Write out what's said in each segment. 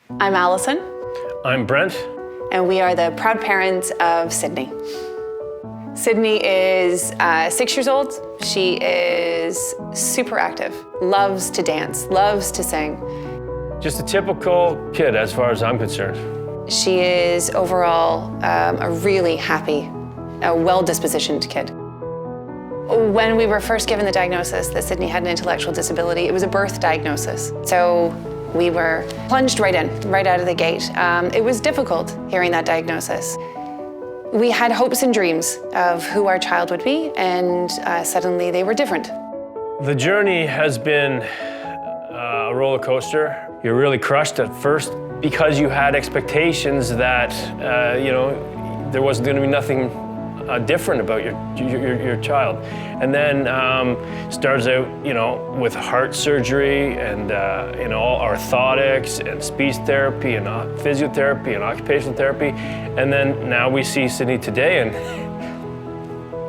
I'm Alison. I'm Brent. And we are the proud parents of Sydney. Sydney is 6 years old. She is super active, loves to dance, loves to sing. Just a typical kid as far as I'm concerned. She is overall a really happy, well-dispositioned kid. When we were first given the diagnosis that Sydney had an intellectual disability, it was a birth diagnosis. So we were plunged right in, right out of the gate. It was difficult hearing that diagnosis. We had hopes and dreams of who our child would be, and suddenly they were different. The journey has been a roller coaster. You're really crushed at first because you had expectations that, there wasn't going to be nothing different about your child. And then starts out, with heart surgery and, all orthotics and speech therapy and physiotherapy and occupational therapy. And then now we see Sydney today, and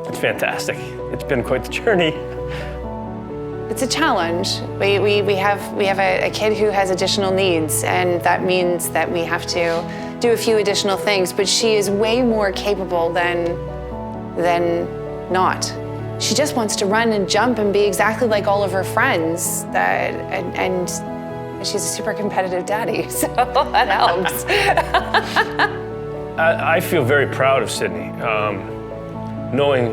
it's fantastic. It's been quite the journey. It's a challenge. We have a kid who has additional needs, and that means that we have to do a few additional things, but she is way more capable than not. She just wants to run and jump and be exactly like all of her friends, and she's a super competitive daddy, so that helps. I feel very proud of Sydney, knowing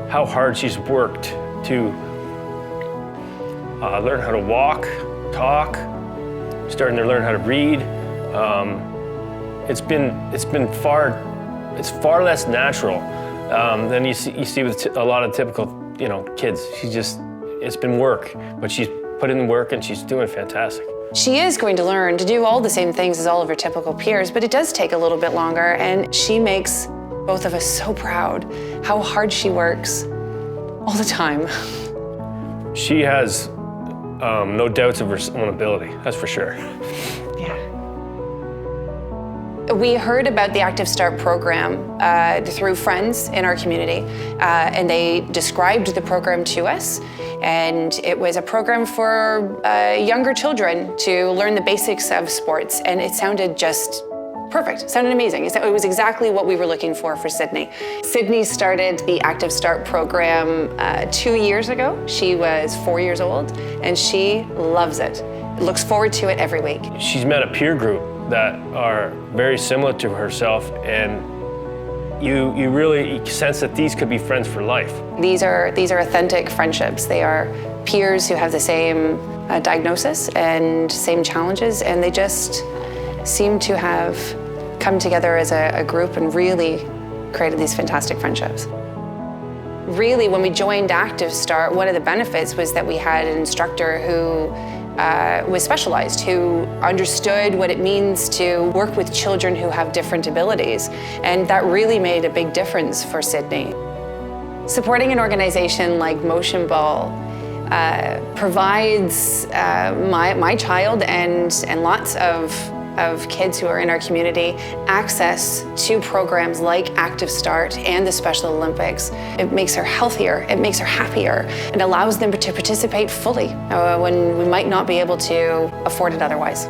how hard she's worked to learn how to walk, talk, starting to learn how to read. It's far less natural than you see with a lot of typical, kids. It's been work, but she's put in the work and she's doing fantastic. She is going to learn to do all the same things as all of her typical peers, but it does take a little bit longer, and she makes both of us so proud how hard she works all the time. She has no doubts of her own ability, that's for sure. Yeah. We heard about the Active Start program through friends in our community, and they described the program to us. And it was a program for younger children to learn the basics of sports, and it sounded just perfect. It sounded amazing. It was exactly what we were looking for Sydney. Sydney started the Active Start program 2 years ago. She was 4 years old, and she loves it. Looks forward to it every week. She's met a peer group that are very similar to herself, and you really sense that these could be friends for life. These are authentic friendships. They are peers who have the same diagnosis and same challenges, and they just seem to have come together as a group and really created these fantastic friendships. Really, when we joined Active Start, one of the benefits was that we had an instructor who was specialized, who understood what it means to work with children who have different abilities. And that really made a big difference for Sydney. Supporting an organization like motionball provides my child and lots of kids who are in our community access to programs like Active Start and the Special Olympics. It makes her healthier, it makes her happier, and allows them to participate fully when we might not be able to afford it otherwise.